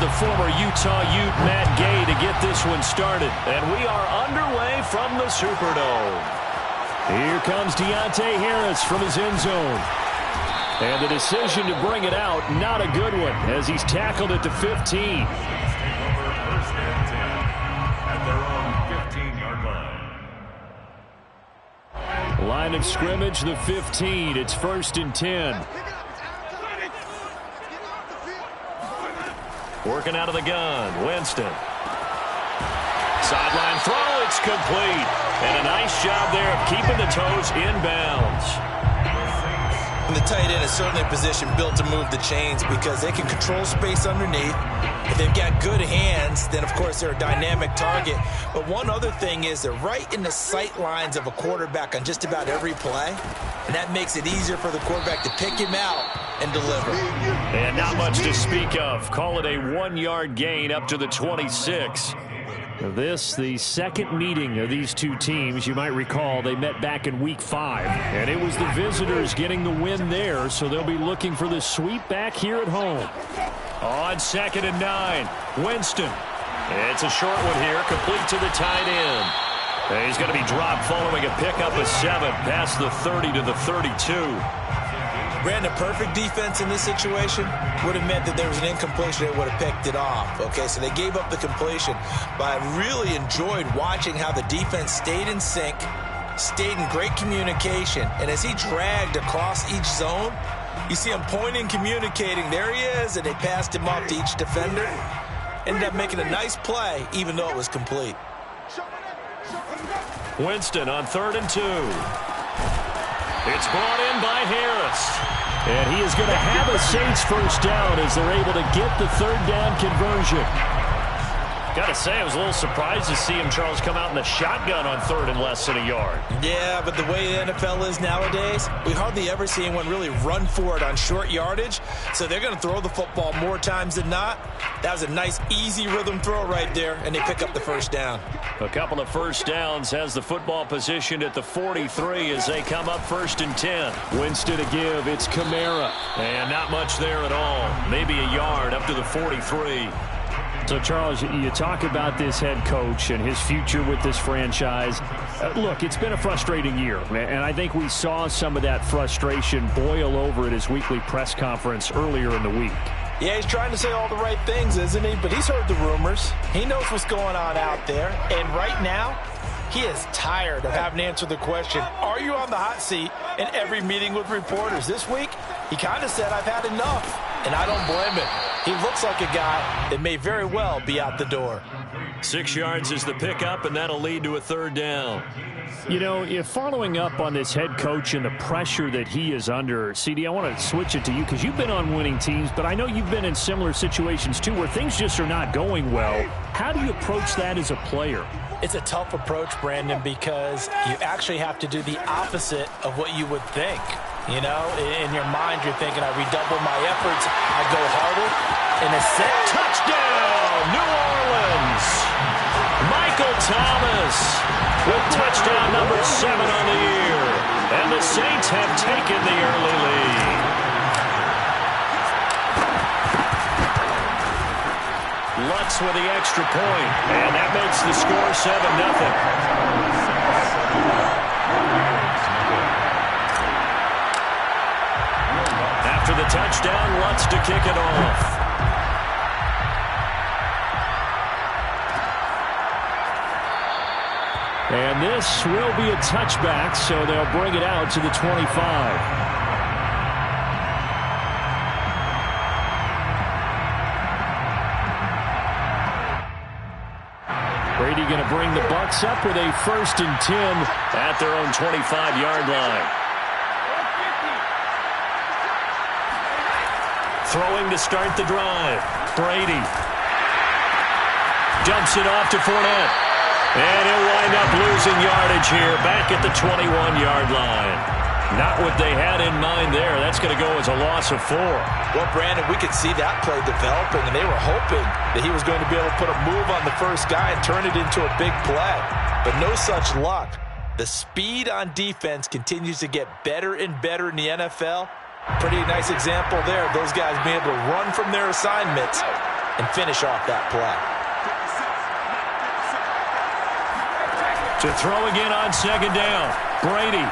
the former Utah Ute Matt Gay to get this one started. And we are underway from the Superdome. Here comes Deontay Harris from his end zone. And the decision to bring it out, not a good one, as he's tackled at the 15. Line of scrimmage, the 15. It's 1st and 10. Working out of the gun, Winston. Sideline throw, it's complete. And a nice job there of keeping the toes inbounds. And the tight end is certainly a position built to move the chains because they can control space underneath. If they've got good hands, then of course they're a dynamic target. But one other thing is they're right in the sight lines of a quarterback on just about every play. And that makes it easier for the quarterback to pick him out and deliver. And not much to speak of. Call it a 1-yard gain up to the 26. This, the second meeting of these two teams. You might recall they met back in Week 5. And it was the visitors getting the win there, so they'll be looking for the sweep back here at home. On 2nd and 9, Winston. It's a short one here, complete to the tight end. And he's going to be dropped following a pickup of 7 past the 30 to the 32. Brandon, perfect defense in this situation would have meant that there was an incompletion that would have picked it off. Okay, so they gave up the completion. But I really enjoyed watching how the defense stayed in sync, stayed in great communication. And as he dragged across each zone, you see him pointing, communicating. There he is, and they passed him off to each defender. Ended up making a nice play, even though it was complete. Winston on 3rd and 2. It's brought in by Harris. And he is going to have a Saints first down as they're able to get the 3rd down conversion. Got to say, I was a little surprised to see him, Charles, come out in the shotgun on 3rd and less than a yard. Yeah, but the way the NFL is nowadays, we hardly ever see anyone really run for it on short yardage. So they're going to throw the football more times than not. That was a nice, easy rhythm throw right there, and they pick up the first down. A couple of first downs, has the football positioned at the 43 as they come up 1st and 10. Winston to give, it's Kamara. And not much there at all. Maybe a yard up to the 43. So, Charles, you talk about this head coach and his future with this franchise. Look, it's been a frustrating year, and I think we saw some of that frustration boil over at his weekly press conference earlier in the week. Yeah, he's trying to say all the right things, isn't he? But he's heard the rumors. He knows what's going on out there. And right now, he is tired of having to answer the question, are you on the hot seat in every meeting with reporters? This week, he kind of said, I've had enough. And I don't blame him. He looks like a guy that may very well be out the door. 6 yards is the pickup, and that'll lead to a 3rd down. You know, if following up on this head coach and the pressure that he is under, CD, I want to switch it to you because you've been on winning teams, but I know you've been in similar situations too where things just are not going well. How do you approach that as a player? It's a tough approach, Brandon, because you actually have to do the opposite of what you would think. You know, in your mind, you're thinking, I redouble my efforts, I go harder. In a set, touchdown, New Orleans. Michael Thomas with touchdown number 7 on the year. And the Saints have taken the early lead. Lutz with the extra point, and that makes the score 7-0. After the touchdown, Lutz to kick it off. And this will be a touchback, so they'll bring it out to the 25. Brady going to bring the Bucs up with a 1st and 10 at their own 25-yard line. Throwing to start the drive. Brady dumps it off to Fournette. And he'll wind up losing yardage here back at the 21-yard line. Not what they had in mind there. That's going to go as a loss of 4. Well, Brandon, we could see that play developing, and they were hoping that he was going to be able to put a move on the first guy and turn it into a big play. But no such luck. The speed on defense continues to get better and better in the NFL. Pretty nice example there. Those guys being able to run from their assignments and finish off that play. To throw again on second down. Brady.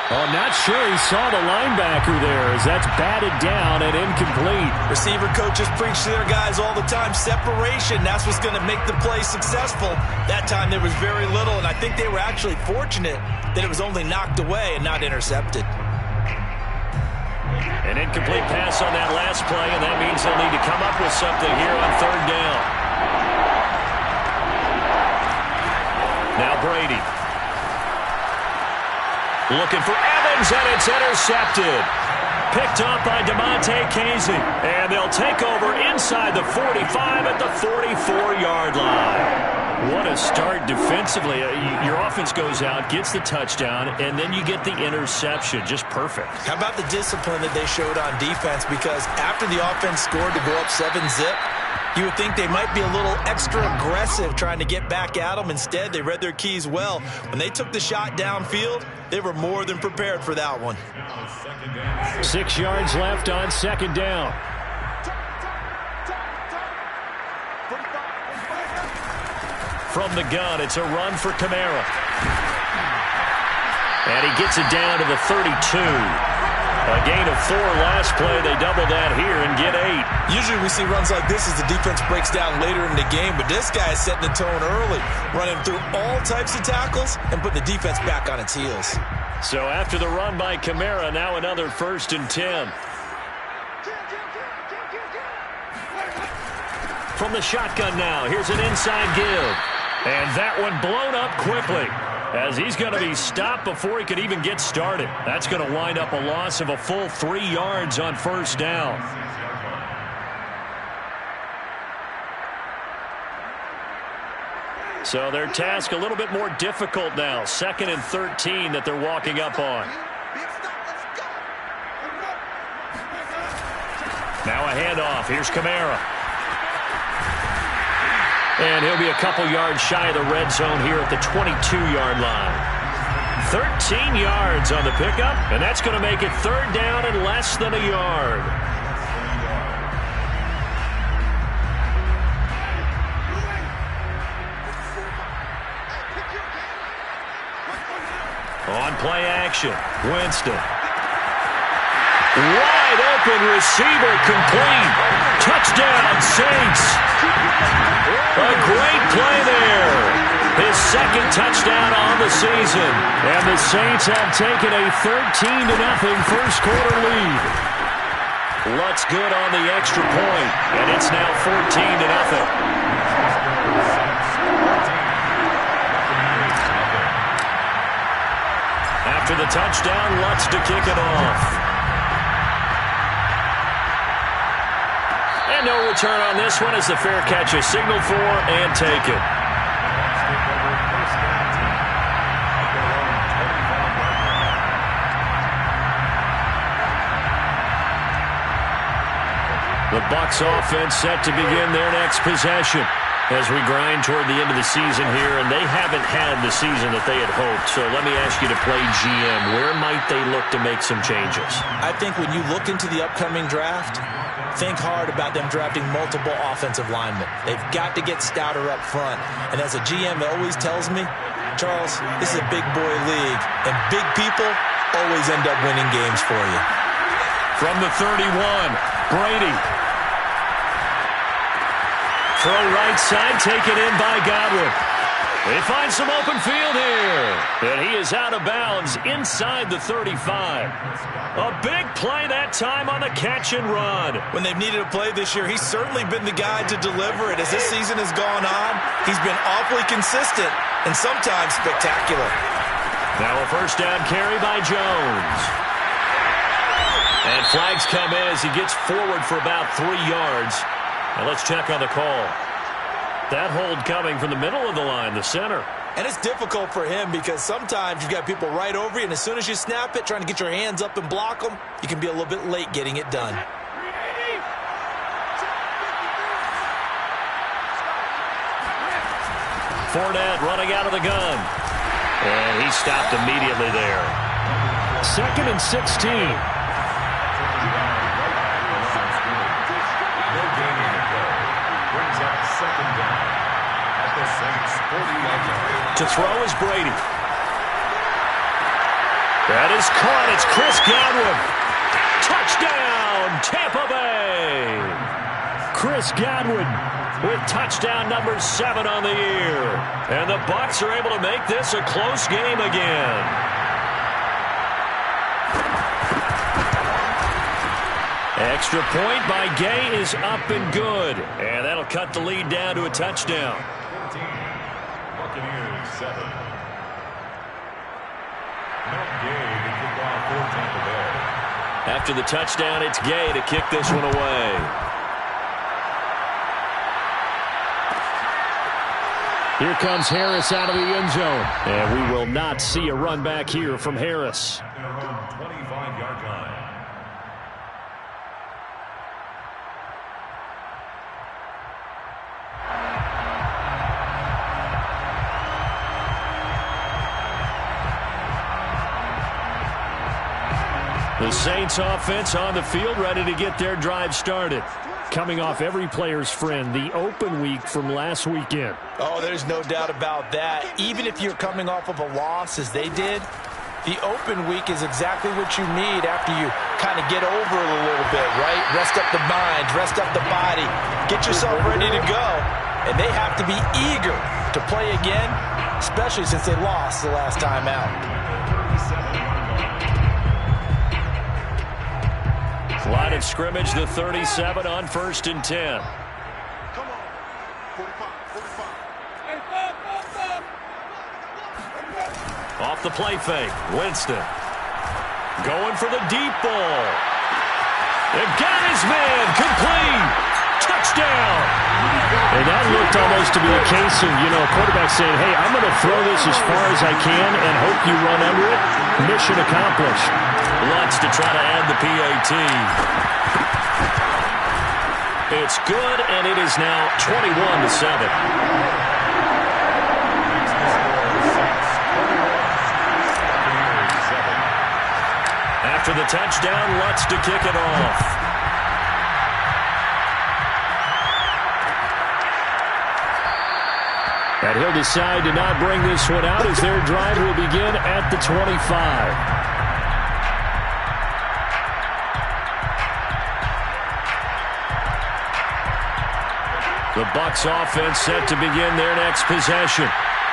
Oh, not sure he saw the linebacker there as that's batted down and incomplete. Receiver coaches preach to their guys all the time. Separation, that's what's going to make the play successful. That time there was very little, and I think they were actually fortunate that it was only knocked away and not intercepted. An incomplete pass on that last play, and that means they'll need to come up with something here on third down. Now Brady. Looking for Evans, and it's intercepted. Picked off by DeMonte Casey. And they'll take over inside the 45 at the 44-yard line. What a start defensively. Your offense goes out, gets the touchdown, and then you get the interception. Just perfect. How about the discipline that they showed on defense? Because after the offense scored to go up 7-zip, you would think they might be a little extra aggressive trying to get back at them. Instead, they read their keys well. When they took the shot downfield, they were more than prepared for that one. 6 yards left on second down. From the gun, it's a run for Kamara. And he gets it down to the 32. A gain of 4 last play. They double that here and get 8. Usually we see runs like this as the defense breaks down later in the game, but this guy is setting the tone early, running through all types of tackles and putting the defense back on its heels. So after the run by Kamara, now another 1st and 10. From the shotgun now, here's an inside give. And that one blown up quickly, as he's going to be stopped before he could even get started. That's going to wind up a loss of a full 3 yards on first down. So their task a little bit more difficult now. 2nd and 13 that they're walking up on. Now a handoff. Here's Kamara. And he'll be a couple yards shy of the red zone here at the 22-yard line. 13 yards on the pickup, and that's going to make it 3rd down and less than a yard. On play action, Winston. Wide open receiver, complete. Touchdown, Saints. A great play there. His 2nd touchdown on the season. And the Saints have taken a 13-0 first quarter lead. Lutz good on the extra point, and it's now 14-0. After the touchdown, Lutz to kick it off. And no return on this one as the fair catch is signaled for and taken. The Bucs offense set to begin their next possession as we grind toward the end of the season here, and they haven't had the season that they had hoped. So let me ask you to play GM. Where might they look to make some changes? I think when you look into the upcoming draft, think hard about them drafting multiple offensive linemen. They've got to get stouter up front. And as a GM, it always tells me, Charles, this is a big boy league, and big people always end up winning games for you. From the 31, Brady. Throw right side, taken in by Godwin. They find some open field here. And he is out of bounds inside the 35. A big play that time on the catch and run. When they've needed a play this year, he's certainly been the guy to deliver it. As this season has gone on, he's been awfully consistent and sometimes spectacular. Now a first down carry by Jones. And flags come in as he gets forward for about 3 yards. Now let's check on the call. That hold coming from the middle of the line, the center. And it's difficult for him because sometimes you've got people right over you, and as soon as you snap it, trying to get your hands up and block them, you can be a little bit late getting it done. Fournette running out of the gun. And he stopped immediately there. 2nd and 16. To throw is Brady. That is caught. It's Chris Godwin. Touchdown, Tampa Bay. Chris Godwin with touchdown number 7 on the year. And the Bucs are able to make this a close game again. Extra point by Gay is up and good. And that'll cut the lead down to a touchdown. Buccaneers 7. Gay to kick off for Tampa Bay. After the touchdown, it's Gay to kick this one away. Here comes Harris out of the end zone. And we will not see a run back here from Harris. 25-yard line. The Saints offense on the field, ready to get their drive started. Coming off every player's friend, the open week from last weekend. Oh, there's no doubt about that. Even if you're coming off of a loss as they did, the open week is exactly what you need after you kind of get over it a little bit, right? Rest up the mind, rest up the body, get yourself ready to go. And they have to be eager to play again, especially since they lost the last time out. Line of scrimmage, the 37 on 1st and 10. Come on. 45. Off the play fake, Winston. Going for the deep ball. They've got his man, complete. Touchdown. And that looked almost to be a case of, a quarterback saying, hey, I'm going to throw this as far as I can and hope you run under it. Mission accomplished. Lutz to try to add the PAT. It's good, and it is now 21-7. After the touchdown, Lutz to kick it off. And he'll decide to not bring this one out as their drive will begin at the 25. The Bucs offense set to begin their next possession.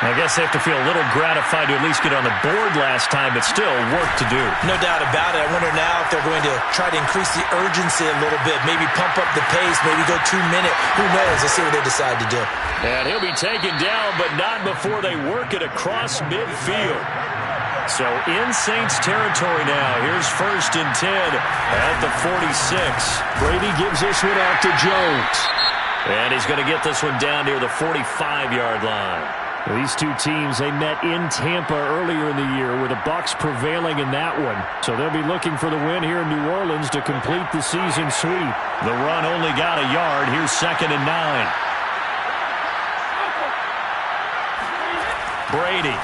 I guess they have to feel a little gratified to at least get on the board last time, but still work to do. No doubt about it. I wonder now if they're going to try to increase the urgency a little bit, maybe pump up the pace, maybe go 2 minutes. Who knows? Let's see what they decide to do. And he'll be taken down, but not before they work it across midfield. So in Saints territory now. Here's 1st and 10 at the 46. Brady gives this one out to Jones. And he's going to get this one down near the 45-yard line. These two teams, they met in Tampa earlier in the year with the Bucs prevailing in that one. So they'll be looking for the win here in New Orleans to complete the season sweep. The run only got a yard. Here's 2nd and 9. Brady.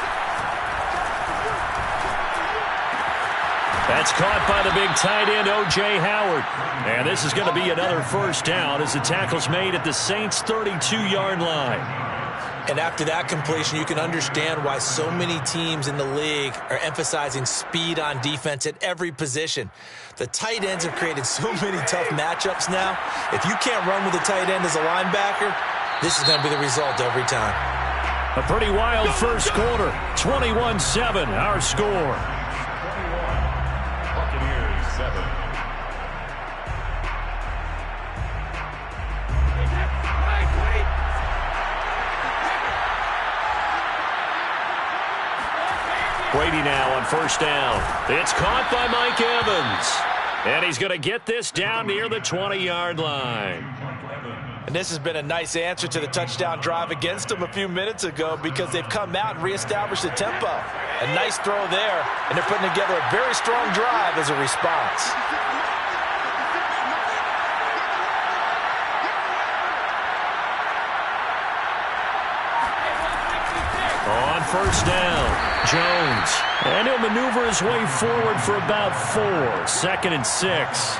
That's caught by the big tight end, O.J. Howard. And this is going to be another first down as the tackle's made at the Saints' 32-yard line. And after that completion, you can understand why so many teams in the league are emphasizing speed on defense at every position. The tight ends have created so many tough matchups now. If you can't run with a tight end as a linebacker, this is going to be the result every time. A pretty wild first quarter. 21-7, our score. Buccaneers 7. Brady now on first down. It's caught by Mike Evans. And he's going to get this down near the 20-yard line. And this has been a nice answer to the touchdown drive against them a few minutes ago because they've come out and reestablished the tempo. A nice throw there, and they're putting together a very strong drive as a response. On first down, Jones. And he'll maneuver his way forward for about 4. 2nd and 6.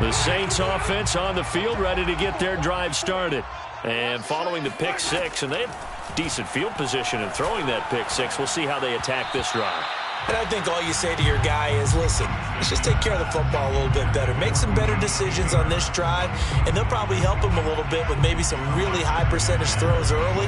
The Saints offense on the field, ready to get their drive started. And following the pick six, and they have decent field position in throwing that pick six. We'll see how they attack this drive. And I think all you say to your guy is, listen, let's just take care of the football a little bit better. Make some better decisions on this drive, and they'll probably help him a little bit with maybe some really high percentage throws early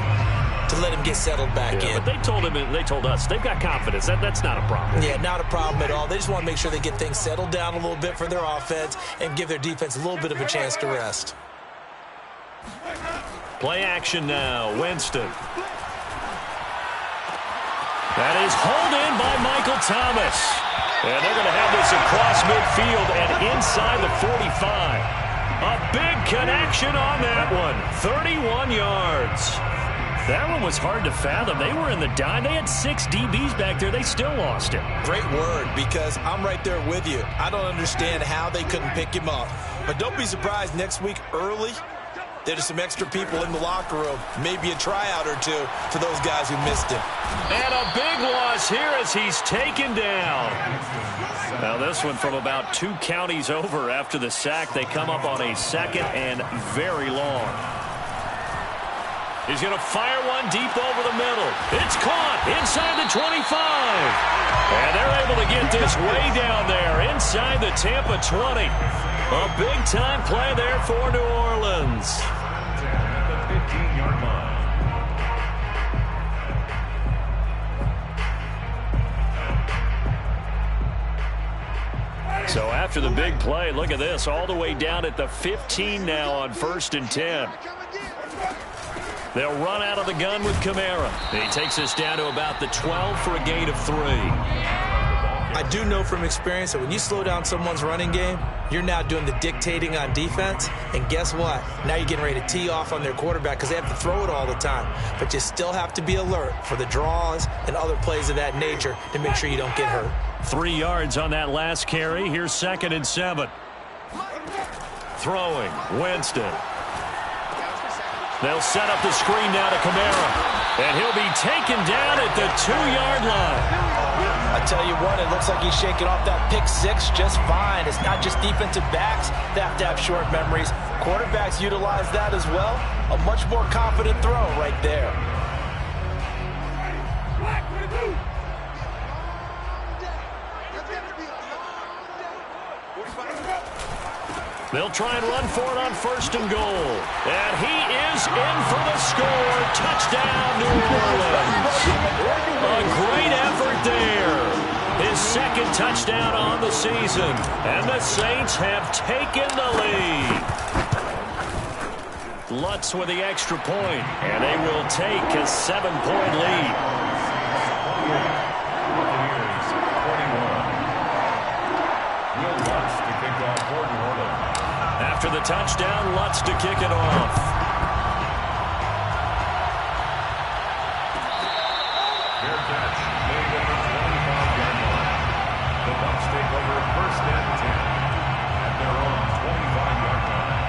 to let him get settled back in. But they told him, and they told us, they've got confidence. That's not a problem. Yeah, not a problem at all. They just want to make sure they get things settled down a little bit for their offense and give their defense a little bit of a chance to rest. Play action now. Winston. That is hauled in by Michael Thomas. And they're going to have this across midfield and inside the 45. A big connection on that one. 31 yards. That one was hard to fathom. They were in the dime. They had 6 DBs back there. They still lost him. Great word, because I'm right there with you. I don't understand how they couldn't pick him up. But don't be surprised next week early, there's some extra people in the locker room, maybe a tryout or two for those guys who missed him. And a big loss here as he's taken down. Now this one from about 2 counties over after the sack. They come up on a 2nd and very long. He's going to fire one deep over the middle. It's caught inside the 25. And they're able to get this way down there inside the Tampa 20. A big-time play there for New Orleans. At the 15-yard line. So after the big play, look at this, all the way down at the 15 now on 1st and 10. They'll run out of the gun with Kamara. He takes us down to about the 12 for a gain of 3. I do know from experience that when you slow down someone's running game, you're now doing the dictating on defense. And guess what? Now you're getting ready to tee off on their quarterback because they have to throw it all the time. But you still have to be alert for the draws and other plays of that nature to make sure you don't get hurt. 3 yards on that last carry. Here's 2nd and 7. Throwing. Winston. They'll set up the screen now to Kamara. And he'll be taken down at the 2-yard line. I tell you what, it looks like he's shaking off that pick six just fine. It's not just defensive backs that have to have short memories. Quarterbacks utilize that as well. A much more confident throw right there. They'll try and run for it on 1st and goal. And he is in for the score. Touchdown, New Orleans. A great effort there. His 2nd touchdown on the season. And the Saints have taken the lead. Lutz with the extra point. And they will take a 7-point lead. Buccaneers 41. Will Lutz to kick off for New Orleans. After the touchdown, Lutz to kick it off. Fair catch made at the 25-yard line. The Bucs take over 1st and 10 at their own 25-yard line.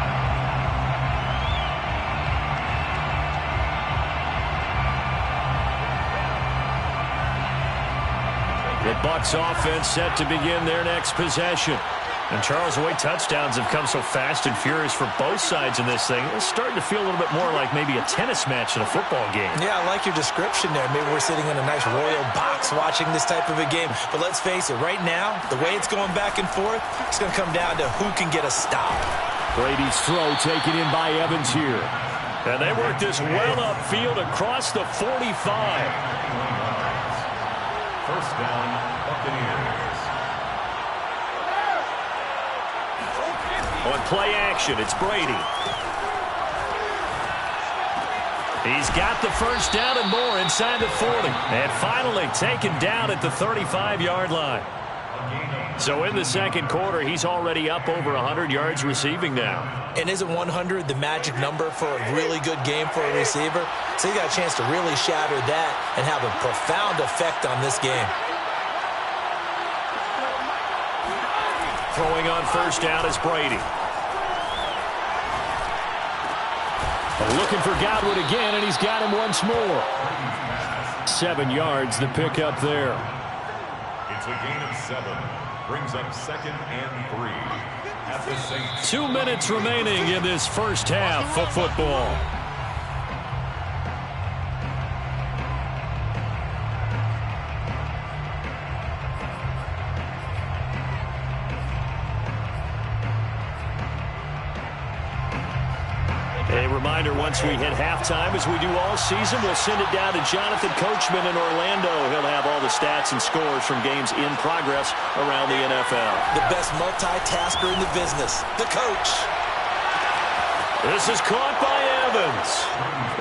The Bucs offense set to begin their next possession. And Charles, the way touchdowns have come so fast and furious for both sides in this thing, it's starting to feel a little bit more like maybe a tennis match in a football game. Yeah, I like your description there. Maybe we're sitting in a nice royal box watching this type of a game. But let's face it, right now, the way it's going back and forth, it's going to come down to who can get a stop. Brady's throw taken in by Evans here. And they work this well upfield across the 45. 1st down, Buccaneers. On play action, it's Brady. He's got the 1st down and more inside the 40. And finally taken down at the 35-yard line. So in the 2nd quarter, he's already up over 100 yards receiving now. And isn't 100 the magic number for a really good game for a receiver? So you got a chance to really shatter that and have a profound effect on this game. Throwing on 1st down is Brady. Looking for Godwin again, and he's got him once more. 7 yards, the pickup there. It's a gain of 7. Brings up 2nd and 3 at the Saints. 2 minutes remaining in this first half of football. A reminder, once we hit halftime, as we do all season, we'll send it down to Jonathan Coachman in Orlando. He'll have all the stats and scores from games in progress around the NFL. The best multitasker in the business, the coach. This is caught by Evans.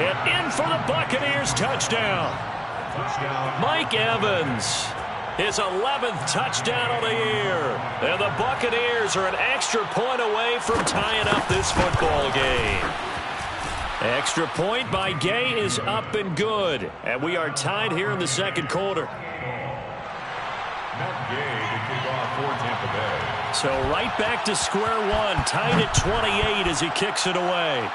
And in for the Buccaneers touchdown. Mike Evans, his 11th touchdown of the year. And the Buccaneers are an extra point away from tying up this football game. Extra point by Gay is up and good. And we are tied here in the second quarter. Matt Gay to kick off for Tampa Bay. So right back to square one, tied at 28 as he kicks it away.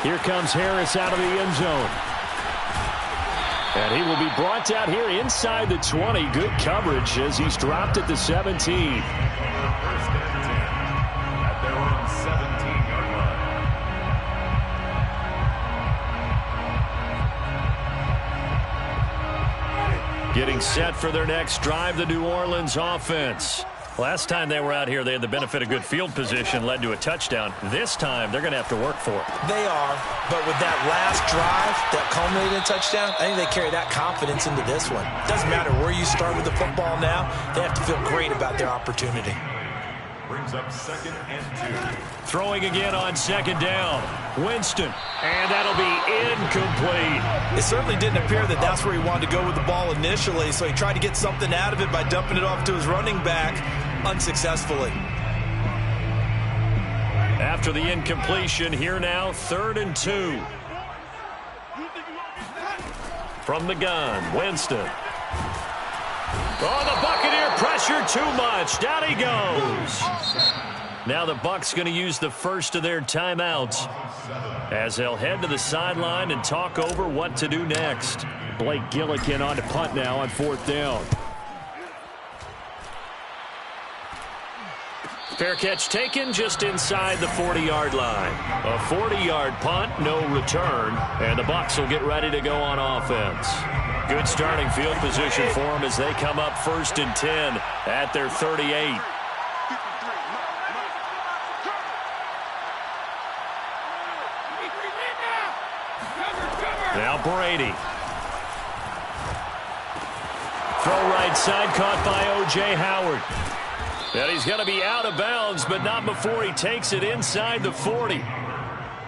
Here comes Harris out of the end zone. And he will be brought down here inside the 20. Good coverage as he's dropped at the 17. First and 10 at their own 17-yard line. Getting set for their next drive, the New Orleans offense. Last time they were out here, they had the benefit of good field position, led to a touchdown. This time, they're going to have to work for it. They are, but with that last drive that culminated in a touchdown, I think they carry that confidence into this one. Doesn't matter where you start with the football now, they have to feel great about their opportunity. Brings up 2nd and 2. Throwing again on 2nd down. Winston, and that'll be incomplete. It certainly didn't appear that that's where he wanted to go with the ball initially, so he tried to get something out of it by dumping it off to his running back unsuccessfully. After the incompletion, here now, 3rd and 2. From the gun, Winston. Oh, the Buccaneer pressure too much. Down he goes. Now the Bucs going to use the first of their timeouts as they'll head to the sideline and talk over what to do next. Blake Gillikin on to punt now on 4th down. Fair catch taken just inside the 40-yard line. A 40-yard punt, no return, and the Bucs will get ready to go on offense. Good starting field position for them as they come up 1st and 10 at their 38. Now Brady. Throw right side, caught by O.J. Howard. And he's going to be out of bounds, but not before he takes it inside the 40.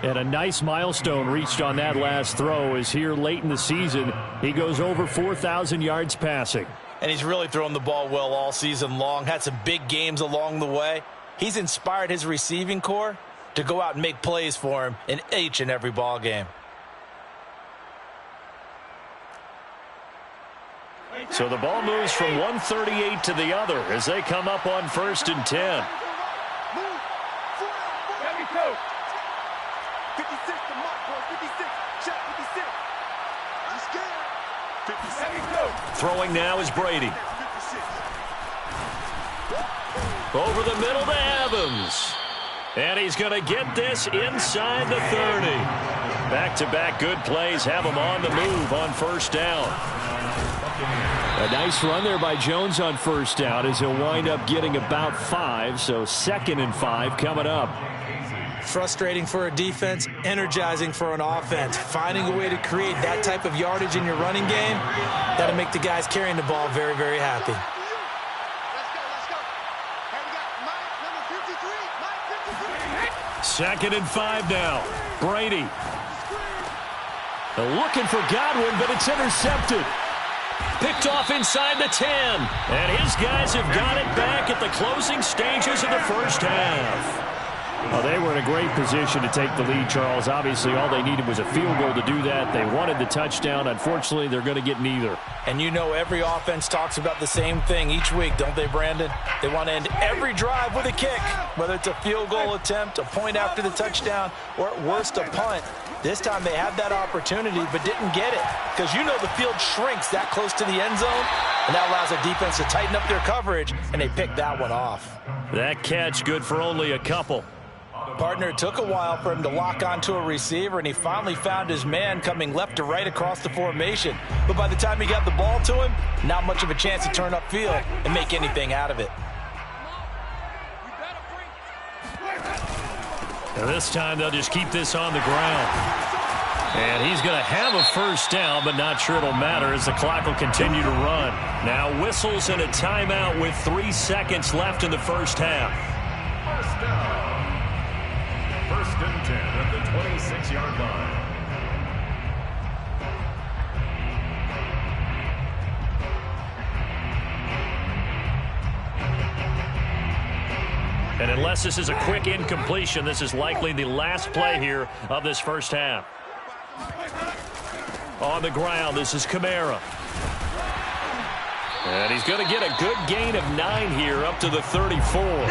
And a nice milestone reached on that last throw as here late in the season, he goes over 4,000 yards passing. And he's really thrown the ball well all season long, had some big games along the way. He's inspired his receiving corps to go out and make plays for him in each and every ball game. So the ball moves from 138 to the other as they come up on 1st and 10. Throwing now is Brady. Over the middle to Evans. And he's going to get this inside the 30. Back-to-back good plays have him on the move on 1st down. A nice run there by Jones on 1st down as he'll wind up getting about 5. So 2nd and 5 coming up. Frustrating for a defense, energizing for an offense. Finding a way to create that type of yardage in your running game, that'll make the guys carrying the ball very, very happy. Second and 5 now. Brady. Looking for Godwin, but it's intercepted. Picked off inside the 10. And his guys have got it back at the closing stages of the first half. Well, they were in a great position to take the lead, Charles. Obviously, all they needed was a field goal to do that. They wanted the touchdown. Unfortunately, they're going to get neither. And you know every offense talks about the same thing each week, don't they, Brandon? They want to end every drive with a kick, whether it's a field goal attempt, a point after the touchdown, or at worst, a punt. This time they had that opportunity but didn't get it because you know the field shrinks that close to the end zone. And that allows the defense to tighten up their coverage, and they pick that one off. That catch good for only a couple. Partner, it took a while for him to lock onto a receiver, and he finally found his man coming left to right across the formation. But by the time he got the ball to him, not much of a chance to turn upfield and make anything out of it. And this time they'll just keep this on the ground. And he's going to have a first down, but not sure it'll matter as the clock will continue to run. Now whistles and a timeout with 3 seconds left in the first half. First down. First and 10 at the 26-yard line. And unless this is a quick incompletion, this is likely the last play here of this first half. On the ground, this is Kamara. And he's going to get a good gain of 9 here up to the 34.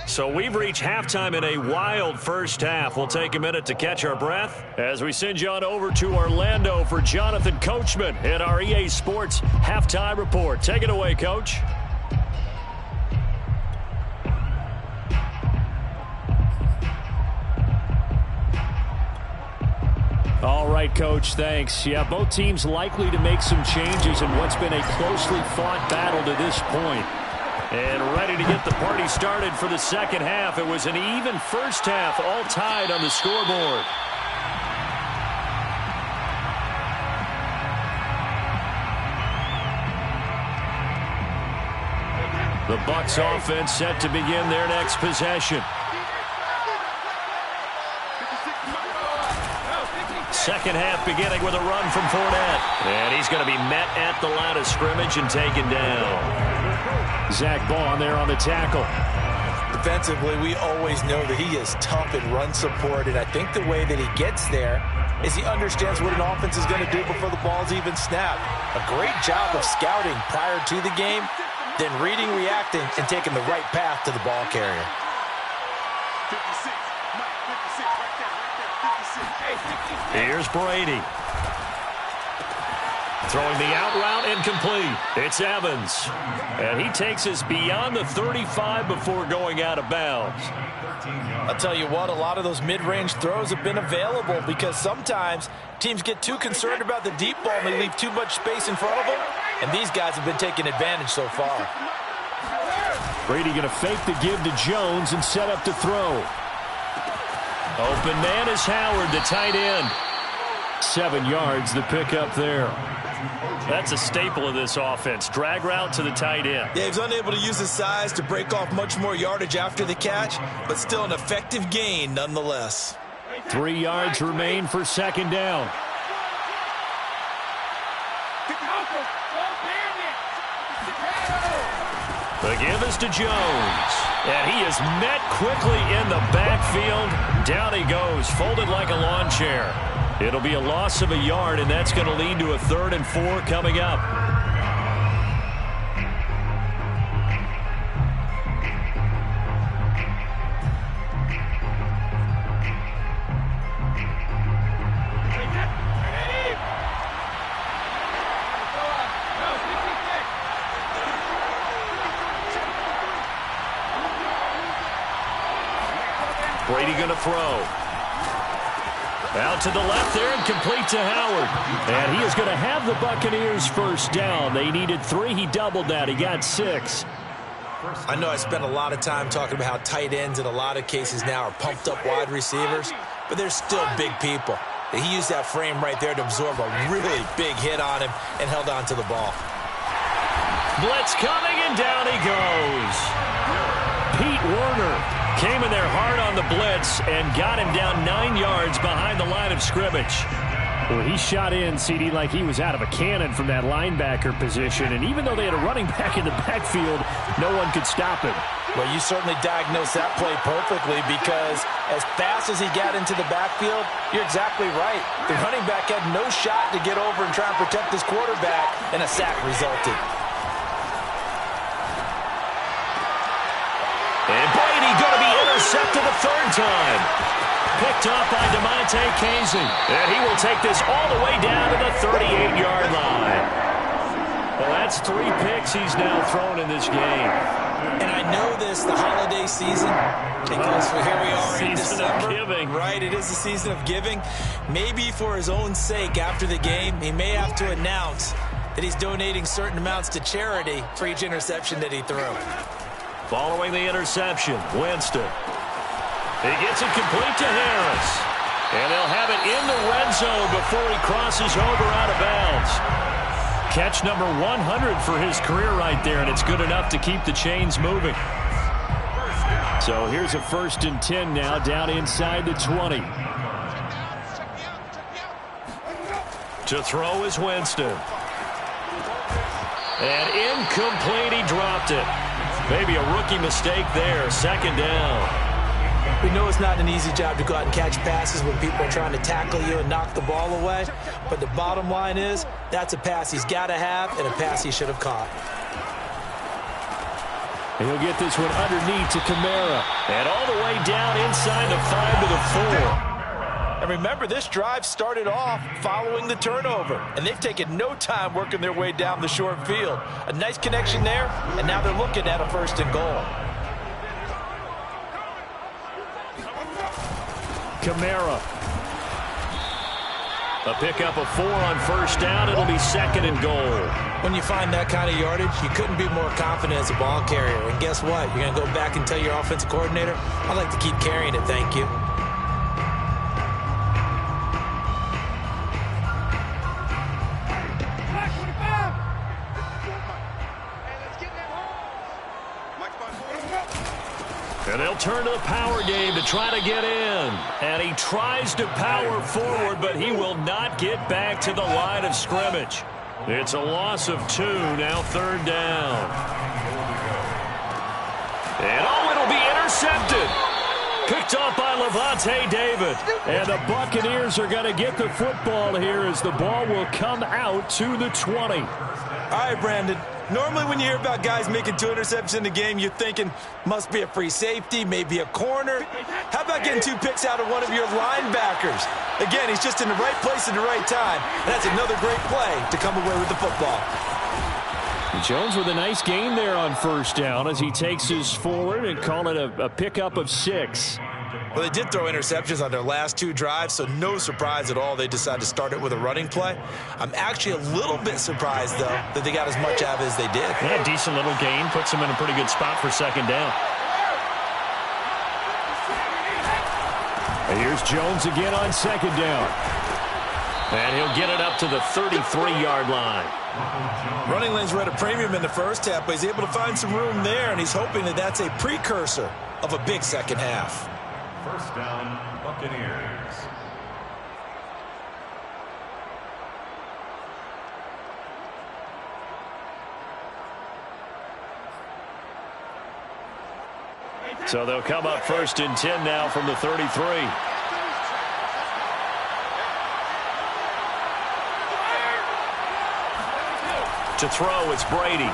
So we've reached halftime in a wild first half. We'll take a minute to catch our breath as we send you on over to Orlando for Jonathan Coachman in our EA Sports Halftime Report. Take it away, Coach. All right, Coach, thanks. Yeah, both teams likely to make some changes in what's been a closely fought battle to this point. And ready to get the party started for the second half. It was an even first half, all tied on the scoreboard. The Bucs offense set to begin their next possession. Second half beginning with a run from Fournette. And he's going to be met at the line of scrimmage and taken down. Zach Bond there on the tackle. Defensively, we always know that he is tough in run support, and I think the way that he gets there is he understands what an offense is going to do before the ball's even snapped. A great job of scouting prior to the game, then reading, reacting, and taking the right path to the ball carrier. 56, Mike, 56, right there, 56. Here's Brady. Throwing the out route incomplete. It's Evans. And he takes us beyond the 35 before going out of bounds. I'll tell you what, a lot of those mid-range throws have been available because sometimes teams get too concerned about the deep ball and they leave too much space in front of them. And these guys have been taking advantage so far. Brady going to fake the give to Jones and set up to throw. Open man is Howard, the tight end. 7 yards, the pickup there. That's a staple of this offense. Drag route to the tight end. Yeah, he's unable to use his size to break off much more yardage after the catch, but still an effective gain nonetheless. 3 yards remain for second down. The give is to Jones. And he is met quickly in the backfield. Down he goes, folded like a lawn chair. It'll be a loss of a yard, and that's going to lead to a 3rd and 4 coming up. Brady going to throw. Out to the left there and complete to Howard. And he is going to have the Buccaneers first down. They needed 3. He doubled that. He got 6. I know I spent a lot of time talking about how tight ends in a lot of cases now are pumped up wide receivers, but they're still big people. He used that frame right there to absorb a really big hit on him and held on to the ball. Blitz coming, and down he goes. Pete Werner came in there hard on the blitz and got him down 9 yards behind the line of scrimmage. Well, he shot in, CD, like he was out of a cannon from that linebacker position. And even though they had a running back in the backfield, no one could stop him. Well, you certainly diagnosed that play perfectly because as fast as he got into the backfield, you're exactly right. The running back had no shot to get over and try and protect his quarterback, and a sack resulted. And Brady going to be intercepted a 3rd time. Picked off by DeMonte Casey. And he will take this all the way down to the 38-yard line. Well, that's 3 picks he's now thrown in this game. And I know this, the holiday season, because here we are in December. Season of giving. Right, it is the season of giving. Maybe for his own sake after the game, he may have to announce that he's donating certain amounts to charity for each interception that he threw. Following the interception, Winston. He gets it complete to Harris. And they'll have it in the red zone before he crosses over out of bounds. Catch number 100 for his career right there, and it's good enough to keep the chains moving. So here's a 1st and 10 now, down inside the 20. To throw is Winston. And incomplete, he dropped it. Maybe a rookie mistake there, 2nd down. We know it's not an easy job to go out and catch passes when people are trying to tackle you and knock the ball away. But the bottom line is, that's a pass he's got to have and a pass he should have caught. And he'll get this one underneath to Kamara. And all the way down inside the 5 to the 4. And remember, this drive started off following the turnover. And they've taken no time working their way down the short field. A nice connection there, and now they're looking at a 1st and goal. Kamara. A pickup of 4 on 1st down. It'll be 2nd and goal. When you find that kind of yardage, you couldn't be more confident as a ball carrier. And guess what? You're going to go back and tell your offensive coordinator, I'd like to keep carrying it, thank you. And they'll turn to the power game to try to get in. And he tries to power forward, but he will not get back to the line of scrimmage. It's a loss of 2, now 3rd down. And it'll be intercepted. Picked off by Levante David. And the Buccaneers are going to get the football here as the ball will come out to the 20. All right, Brandon. Normally when you hear about guys making 2 interceptions in the game, you're thinking must be a free safety, maybe a corner. How about getting 2 picks out of one of your linebackers? Again, he's just in the right place at the right time. And that's another great play to come away with the football. Jones with a nice gain there on 1st down as he takes his forward and call it a pickup of 6. Well, they did throw interceptions on their last 2 drives, so no surprise at all they decided to start it with a running play. I'm actually a little bit surprised, though, that they got as much out of it as they did. Yeah, decent little gain. Puts them in a pretty good spot for 2nd down. And here's Jones again on 2nd down. And he'll get it up to the 33-yard line. Running lanes were at a premium in the 1st half, but he's able to find some room there, and he's hoping that that's a precursor of a big 2nd half. 1st down, Buccaneers. So they'll come up 1st and 10 now from the 33. To throw, it's Brady.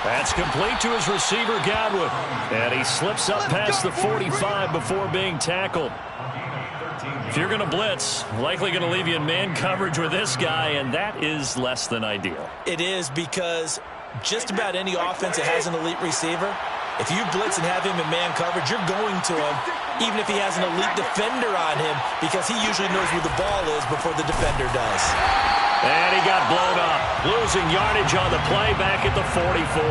That's complete to his receiver, Godwin. And he slips up past the 45 before being tackled. If you're going to blitz, likely going to leave you in man coverage with this guy, and that is less than ideal. It is, because just about any offense that has an elite receiver, if you blitz and have him in man coverage, you're going to him, even if he has an elite defender on him, because he usually knows where the ball is before the defender does. And he got blown up, losing yardage on the play back at the 44.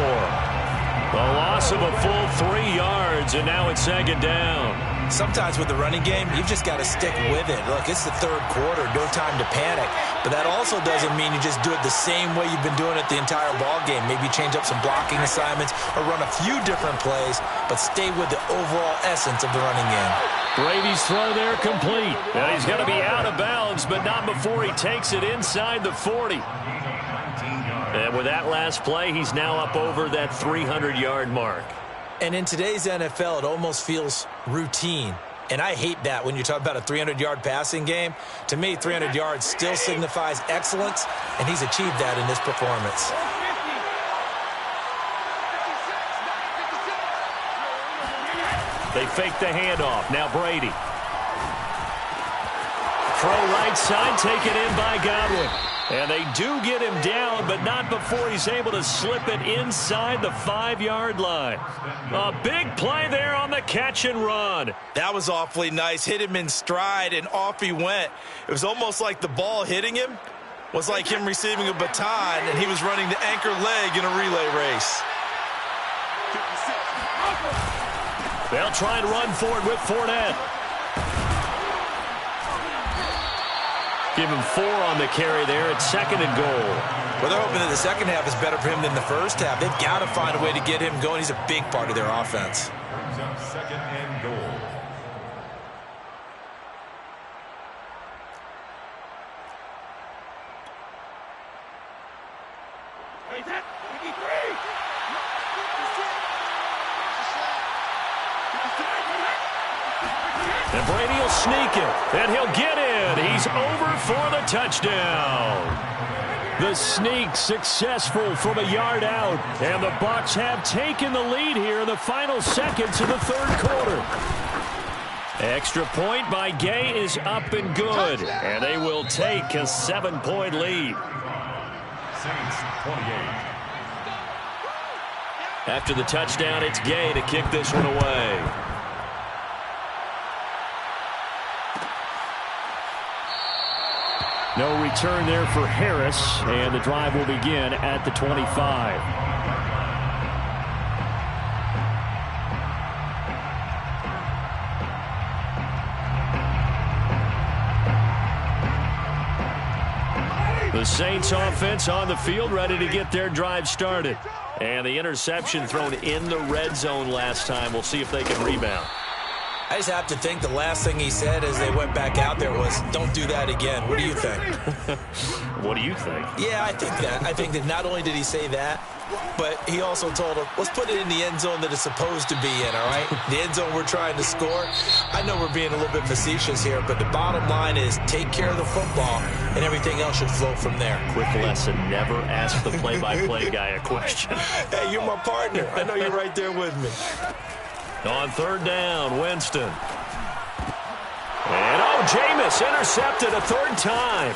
The loss of a full 3 yards, and now it's 2nd down. Sometimes with the running game, you've just got to stick with it. Look, it's the 3rd quarter, no time to panic. But that also doesn't mean you just do it the same way you've been doing it the entire ball game. Maybe change up some blocking assignments or run a few different plays, but stay with the overall essence of the running game. Brady's throw there complete. And he's going to be out of bounds, but not before he takes it inside the 40. And with that last play, he's now up over that 300-yard mark. And in today's NFL, it almost feels routine. And I hate that when you talk about a 300-yard passing game. To me, 300 yards still signifies excellence, and he's achieved that in this performance. They fake the handoff. Now Brady. throw right side, taken in by Godwin. And they do get him down, but not before he's able to slip it inside the 5-yard line. A big play there on the catch and run. That was awfully nice. Hit him in stride, and off he went. It was almost like the ball hitting him was like him receiving a baton, and he was running the anchor leg in a relay race. They'll try and run forward with Fournette. Give him 4 on the carry there. It's 2nd and goal. Well, they're hoping that the second half is better for him than the first half. They've got to find a way to get him going. He's a big part of their offense. Brings up 2nd and goal. And Brady will sneak it, and he'll get in. He's over for the touchdown. The sneak successful from a yard out, and the Bucs have taken the lead here in the final seconds of the 3rd quarter. Extra point by Gay is up and good, and they will take a 7-point lead. Saints 28. After the touchdown, it's Gay to kick this one away. No return there for Harris, and the drive will begin at the 25. The Saints offense on the field, ready to get their drive started. And the interception thrown in the red zone last time. We'll see if they can rebound. I just have to think the last thing he said as they went back out there was, don't do that again. What do you think? What do you think? Yeah, I think that. I think that not only did he say that, but he also told him, let's put it in the end zone that it's supposed to be in, all right? The end zone we're trying to score. I know we're being a little bit facetious here, but the bottom line is take care of the football, and everything else should flow from there. Quick lesson, never ask the play-by-play guy a question. Hey, you're my partner. I know you're right there with me. On 3rd down, Winston. And Jameis intercepted a 3rd time.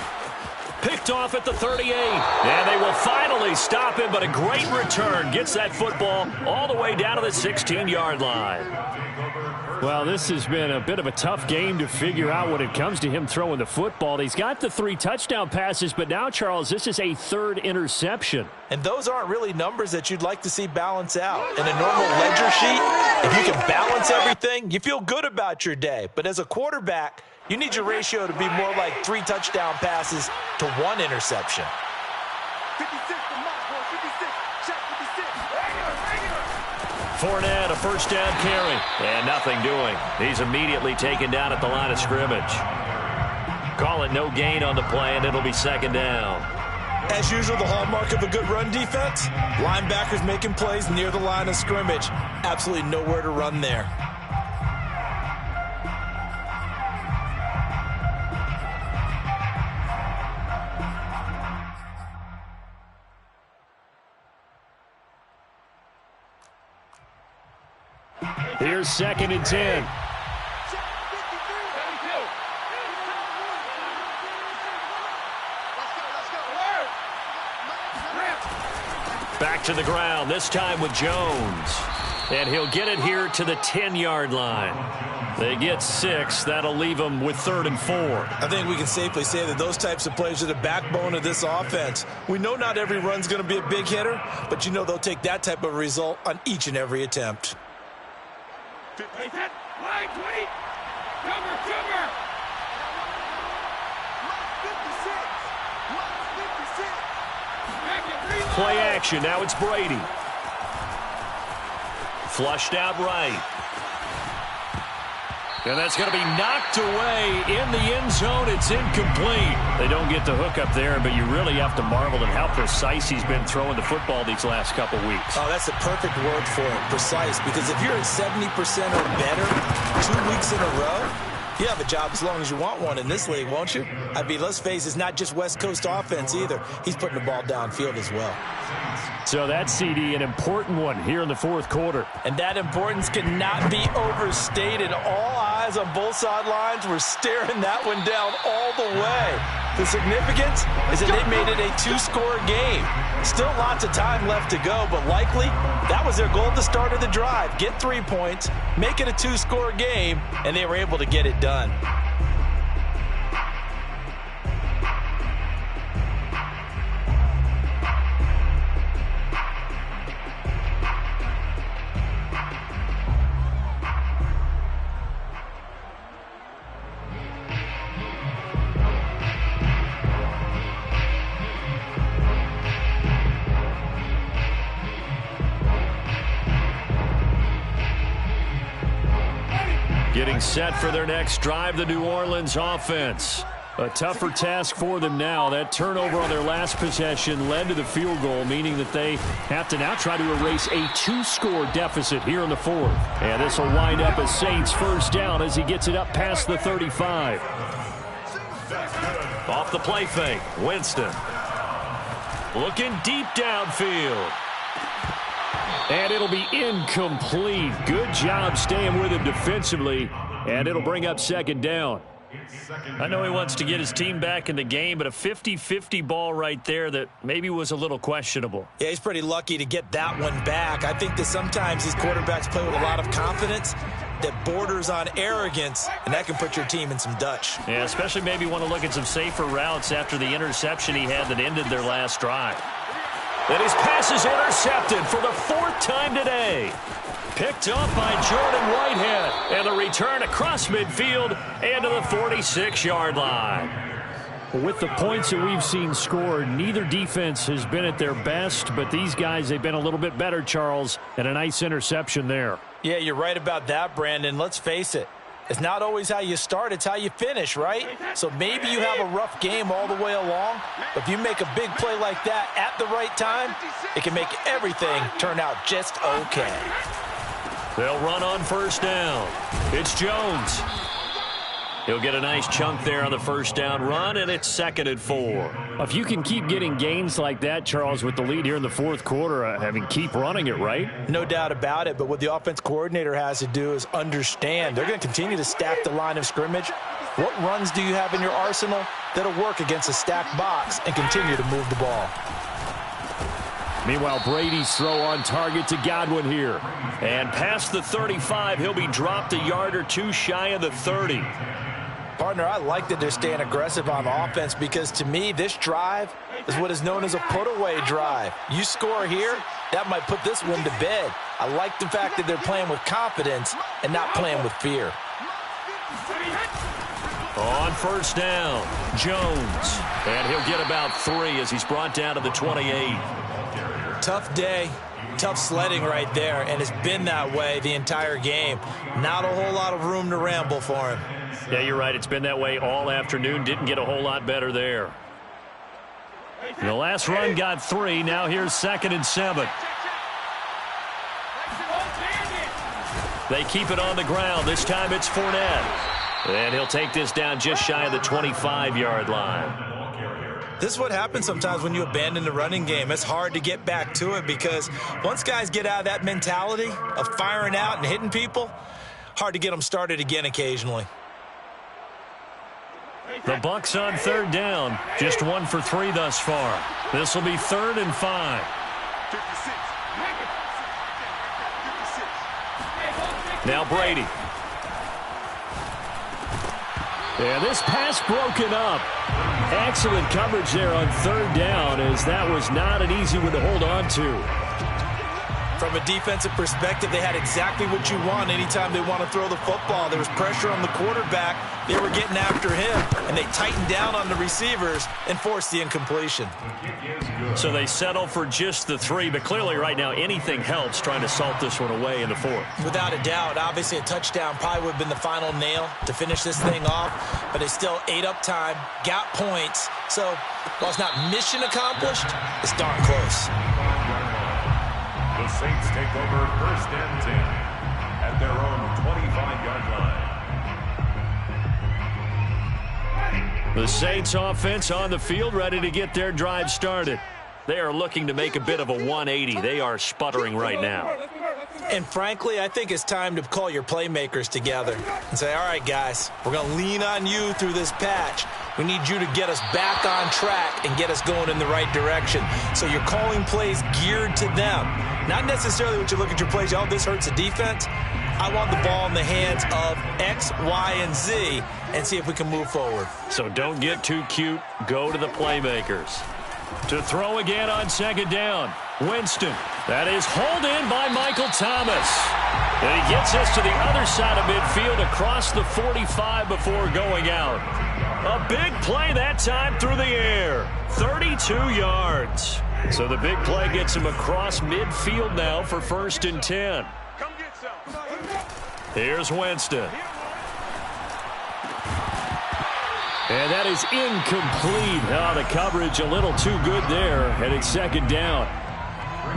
Picked off at the 38. And they will finally stop him, but a great return. Gets that football all the way down to the 16-yard line. Well, this has been a bit of a tough game to figure out when it comes to him throwing the football. He's got the 3 touchdown passes, but now, Charles, this is a 3rd interception. And those aren't really numbers that you'd like to see balance out. In a normal ledger sheet, if you can balance everything, you feel good about your day. But as a quarterback, you need your ratio to be more like 3 touchdown passes to 1 interception. 56 to Mark, 56. Check 56. Fournette, a 1st down carry. And nothing doing. He's immediately taken down at the line of scrimmage. Call it no gain on the play, and it'll be 2nd down. As usual, the hallmark of a good run defense, linebackers making plays near the line of scrimmage. Absolutely nowhere to run there. Here's 2nd and 10. Back to the ground, this time with Jones. And he'll get it here to the 10-yard line. They get 6. That'll leave them with 3rd and 4. I think we can safely say that those types of plays are the backbone of this offense. We know not every run's going to be a big hitter, but you know they'll take that type of result on each and every attempt. Play action, now it's Brady. Flushed out right. And that's going to be knocked away in the end zone. It's incomplete. They don't get the hook up there, but you really have to marvel at how precise he's been throwing the football these last couple weeks. Oh, that's a perfect word for it, precise, because if you're at 70% or better 2 weeks in a row, you have a job as long as you want one in this league, won't you? I mean, let's face it, it's not just West Coast offense either. He's putting the ball downfield as well. So that CD, an important one here in the 4th quarter. And that importance cannot be overstated. All eyes guys on both sidelines were staring that one down all the way. The significance is that they made it a 2-score game. Still lots of time left to go, but likely that was their goal at the start of the drive. Get 3 points, make it a 2-score game, and they were able to get it done. Getting set for their next drive, the New Orleans offense. A tougher task for them now. That turnover on their last possession led to the field goal, meaning that they have to now try to erase a 2-score deficit here in the fourth. And this will wind up as Saints first down as he gets it up past the 35. Off the play fake, Winston. Looking deep downfield. And it'll be incomplete. Good job staying with him defensively, and it'll bring up second down. I know he wants to get his team back in the game, but a 50-50 ball right there that maybe was a little questionable. Yeah, he's pretty lucky to get that one back. I think that sometimes these quarterbacks play with a lot of confidence that borders on arrogance, and that can put your team in some Dutch. Yeah, especially maybe want to look at some safer routes after the interception he had that ended their last drive. And his pass is intercepted for the 4th time today. Picked up by Jordan Whitehead. And the return across midfield and to the 46-yard line. With the points that we've seen scored, neither defense has been at their best, but these guys, they've been a little bit better, Charles, and a nice interception there. Yeah, you're right about that, Brandon. Let's face it. It's not always how you start, it's how you finish, right? So maybe you have a rough game all the way along, but if you make a big play like that at the right time, it can make everything turn out just okay. They'll run on first down. It's Jones. He'll get a nice chunk there on the first down run, and it's 2nd and 4. If you can keep getting gains like that, Charles, with the lead here in the fourth quarter, keep running it, right? No doubt about it, but what the offense coordinator has to do is understand. They're going to continue to stack the line of scrimmage. What runs do you have in your arsenal that'll work against a stacked box and continue to move the ball? Meanwhile, Brady's throw on target to Godwin here. And past the 35, he'll be dropped a yard or two shy of the 30. Partner, I like that they're staying aggressive on offense because, to me, this drive is what is known as a put-away drive. You score here, that might put this one to bed. I like the fact that they're playing with confidence and not playing with fear. On first down, Jones. And he'll get about 3 as he's brought down to the 28. Tough day, tough sledding right there, and it's been that way the entire game. Not a whole lot of room to ramble for him. Yeah, you're right. It's been that way all afternoon. Didn't get a whole lot better there. The last run got 3. Now here's 2nd and 7. They keep it on the ground. This time it's Fournette. And he'll take this down just shy of the 25-yard line. This is what happens sometimes when you abandon the running game. It's hard to get back to it because once guys get out of that mentality of firing out and hitting people, hard to get them started again occasionally. The Bucs on 3rd down. Just 1 for 3 thus far. This will be 3rd and 5. Now Brady. Yeah, this pass broken up. Excellent coverage there on 3rd down, as that was not an easy one to hold on to. From a defensive perspective, they had exactly what you want anytime they want to throw the football. There was pressure on the quarterback. They were getting after him, and they tightened down on the receivers and forced the incompletion. So they settle for just the 3, but clearly right now anything helps trying to salt this one away in the 4th. Without a doubt, obviously a touchdown probably would have been the final nail to finish this thing off, but they still ate up time, got points. So while it's not mission accomplished, it's darn close. The Saints take over 1st and 10 at their own 25-yard line. The Saints offense on the field, ready to get their drive started. They are looking to make a bit of a 180. They are sputtering right now. And frankly, I think it's time to call your playmakers together and say, all right, guys, we're going to lean on you through this patch. We need you to get us back on track and get us going in the right direction. So you're calling plays geared to them. Not necessarily when you look at your plays, oh, this hurts the defense. I want the ball in the hands of X, Y, and Z and see if we can move forward. So don't get too cute. Go to the playmakers. To throw again on second down. Winston. That is hauled in by Michael Thomas. And he gets us to the other side of midfield across the 45 before going out. A big play that time through the air. 32 yards. So the big play gets him across midfield now for 1st and 10. Here's Winston. And that is incomplete. Oh, the coverage a little too good there. And it's 2nd down.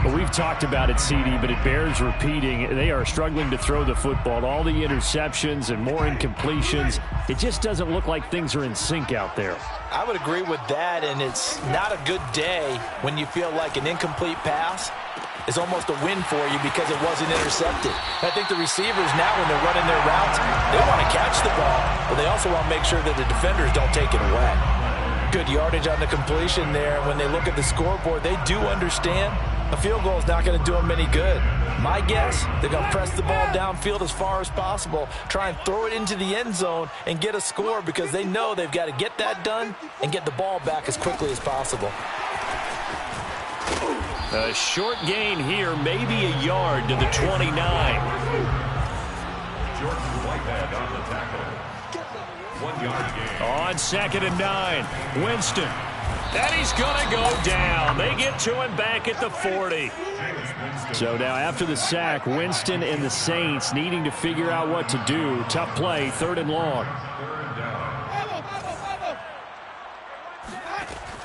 Well, we've talked about it, CD, but it bears repeating. They are struggling to throw the football. All the interceptions and more incompletions. It just doesn't look like things are in sync out there. I would agree with that, and it's not a good day when you feel like an incomplete pass is almost a win for you because it wasn't intercepted. I think the receivers now, when they're running their routes, they want to catch the ball, but they also want to make sure that the defenders don't take it away. Good yardage on the completion there. When they look at the scoreboard, they do understand a field goal is not going to do them any good. My guess, they're going to press the ball downfield as far as possible, try and throw it into the end zone and get a score because they know they've got to get that done and get the ball back as quickly as possible. A short gain here, maybe a yard to the 29. Jordan Whitehead on the tackle. 1 yard gain. On 2nd and 9, Winston. And he's going to go down. They get to him back at the 40. So now after the sack, Winston and the Saints needing to figure out what to do. Tough play, 3rd and long.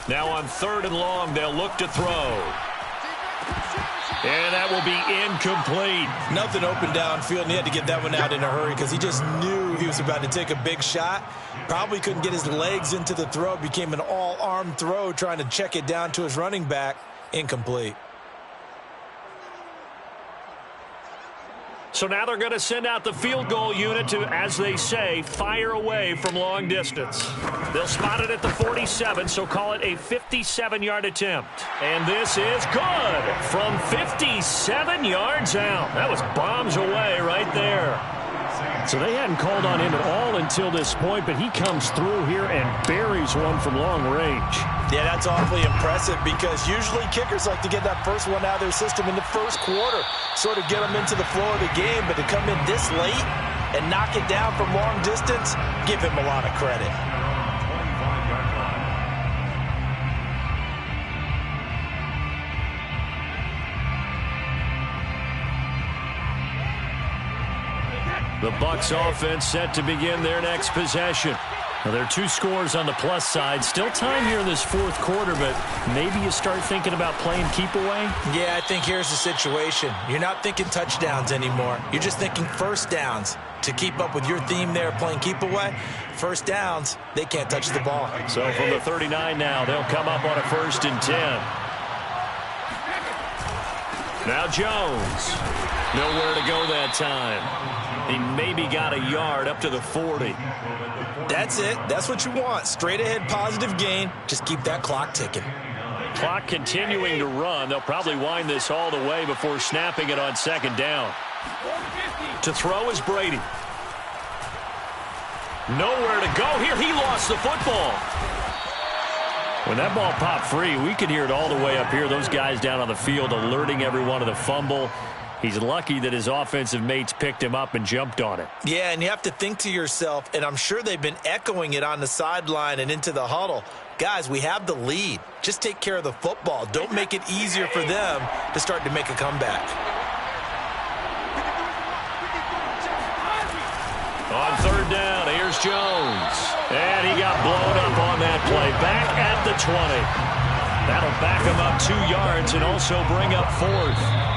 Now on 3rd and long, they'll look to throw. And that will be incomplete. Nothing open downfield, and he had to get that one out in a hurry because he just knew he was about to take a big shot. Probably couldn't get his legs into the throw. Became an all-arm throw trying to check it down to his running back. Incomplete. So now they're going to send out the field goal unit to, as they say, fire away from long distance. They'll spot it at the 47, so call it a 57-yard attempt. And this is good from 57 yards out. That was bombs away right there. So they hadn't called on him at all until this point, but he comes through here and buries one from long range. Yeah, that's awfully impressive because usually kickers like to get that first one out of their system in the first quarter, sort of get them into the flow of the game, but to come in this late and knock it down from long distance, give him a lot of credit. The Bucs offense set to begin their next possession. Now, there are 2 scores on the plus side. Still time here in this 4th quarter, but maybe you start thinking about playing keep away? Yeah, I think here's the situation. You're not thinking touchdowns anymore. You're just thinking first downs. To keep up with your theme there, playing keep away, first downs, they can't touch the ball. So from the 39 now, they'll come up on a 1st and 10. Now Jones. Nowhere to go that time. He maybe got a yard up to the 40. That's it. That's what you want. Straight ahead positive gain. Just keep that clock ticking. Clock continuing to run. They'll probably wind this all the way before snapping it on 2nd down. To throw is Brady. Nowhere to go here. He lost the football. When that ball popped free, we could hear it all the way up here. Those guys down on the field alerting everyone of the fumble. He's lucky that his offensive mates picked him up and jumped on it. Yeah, and you have to think to yourself, and I'm sure they've been echoing it on the sideline and into the huddle. Guys, we have the lead. Just take care of the football. Don't make it easier for them to start to make a comeback. On 3rd down, here's Jones. And he got blown up on that play. Back at the 20. That'll back him up 2 yards and also bring up 4th.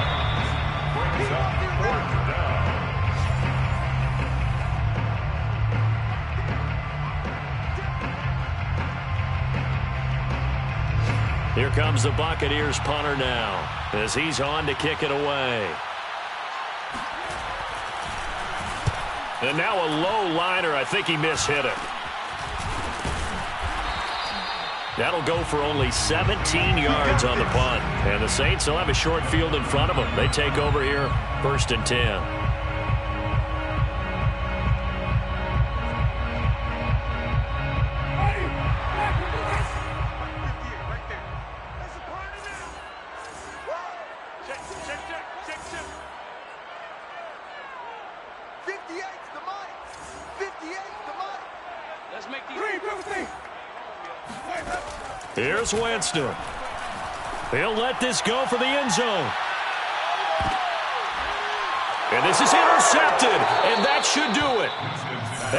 Here comes the Buccaneers punter now as he's on to kick it away. And now a low liner. I think he mishit it. That'll go for only 17 yards on the punt. And the Saints will have a short field in front of them. They take over here, 1st and 10. Here's Winston. He'll let this go for the end zone. And this is intercepted, and that should do it.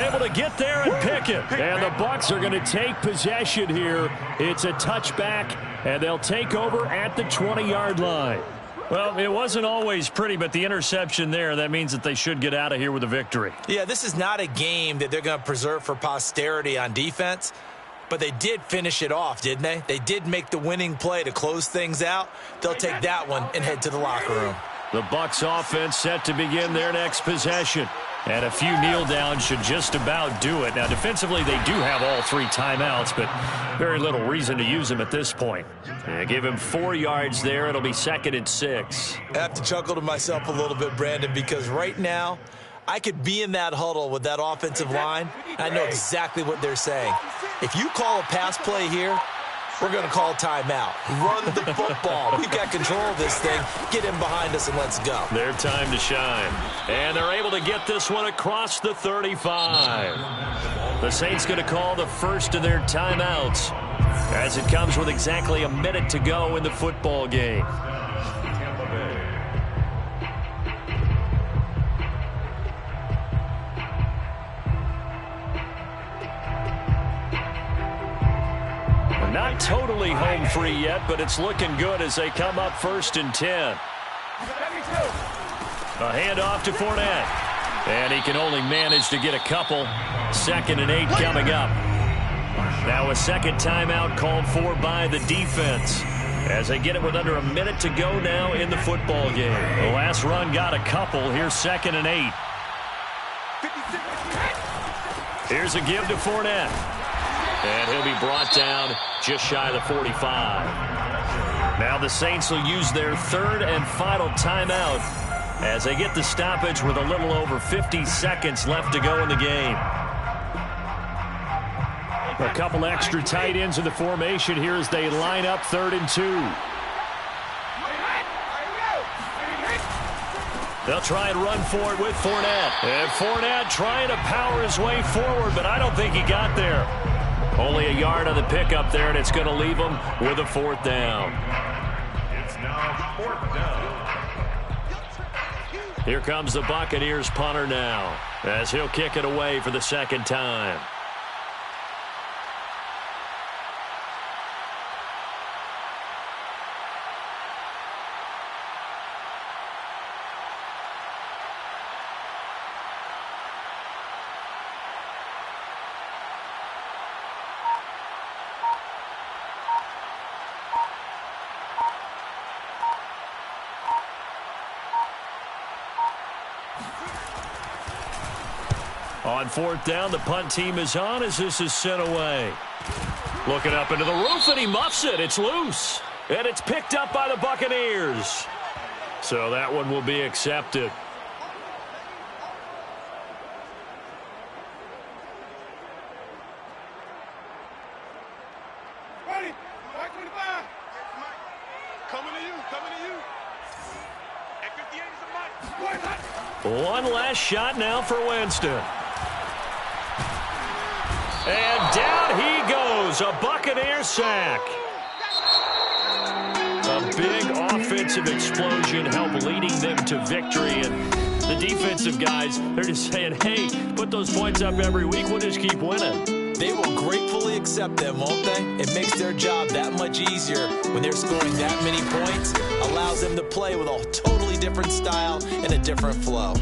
Able to get there and pick it. And the Bucs are going to take possession here. It's a touchback, and they'll take over at the 20-yard line. Well, it wasn't always pretty, but the interception there, that means that they should get out of here with a victory. Yeah, this is not a game that they're going to preserve for posterity on defense. But they did finish it off, didn't they? They did make the winning play to close things out. They'll take that one and head to the locker room. The Bucs offense set to begin their next possession. And a few kneel downs should just about do it. Now, defensively, they do have all 3 timeouts, but very little reason to use them at this point. Yeah, give him 4 yards there. It'll be 2nd and 6. I have to chuckle to myself a little bit, Brandon, because right now, I could be in that huddle with that offensive line. I know exactly what they're saying. If you call a pass play here, we're going to call timeout. Run the football. We've got control of this thing. Get in behind us and let's go. Their time to shine. And they're able to get this one across the 35. The Saints going to call the first of their timeouts as it comes with exactly a minute to go in the football game. Not totally home free yet, but it's looking good as they come up 1st and 10. A handoff to Fournette. And he can only manage to get a couple. 2nd and 8 coming up. Now a second timeout called for by the defense as they get it with under a minute to go now in the football game. The last run got a couple. Here's 2nd and 8. Here's a give to Fournette. And he'll be brought down just shy of the 45. Now the Saints will use their 3rd and final timeout as they get the stoppage with a little over 50 seconds left to go in the game. A couple extra tight ends in the formation here as they line up 3rd and 2. They'll try and run for it with Fournette. And Fournette trying to power his way forward, but I don't think he got there. Only a yard on the pickup there, and it's going to leave him with a 4th down. It's now 4th down. Here comes the Buccaneers punter now as he'll kick it away for the 2nd time. On 4th down, the punt team is on as this is sent away. Looking up into the roof, and he muffs it. It's loose. And it's picked up by the Buccaneers. So that one will be accepted. Ready? 525. Coming to you. Coming to you. At 58 is the mic. One last shot now for Winston. And down he goes. A Buccaneer sack. A big offensive explosion helped leading them to victory. And the defensive guys, they're just saying, hey, put those points up every week. We'll just keep winning. They will gratefully accept them, won't they? It makes their job that much easier when they're scoring that many points. Allows them to play with a totally different style and a different flow.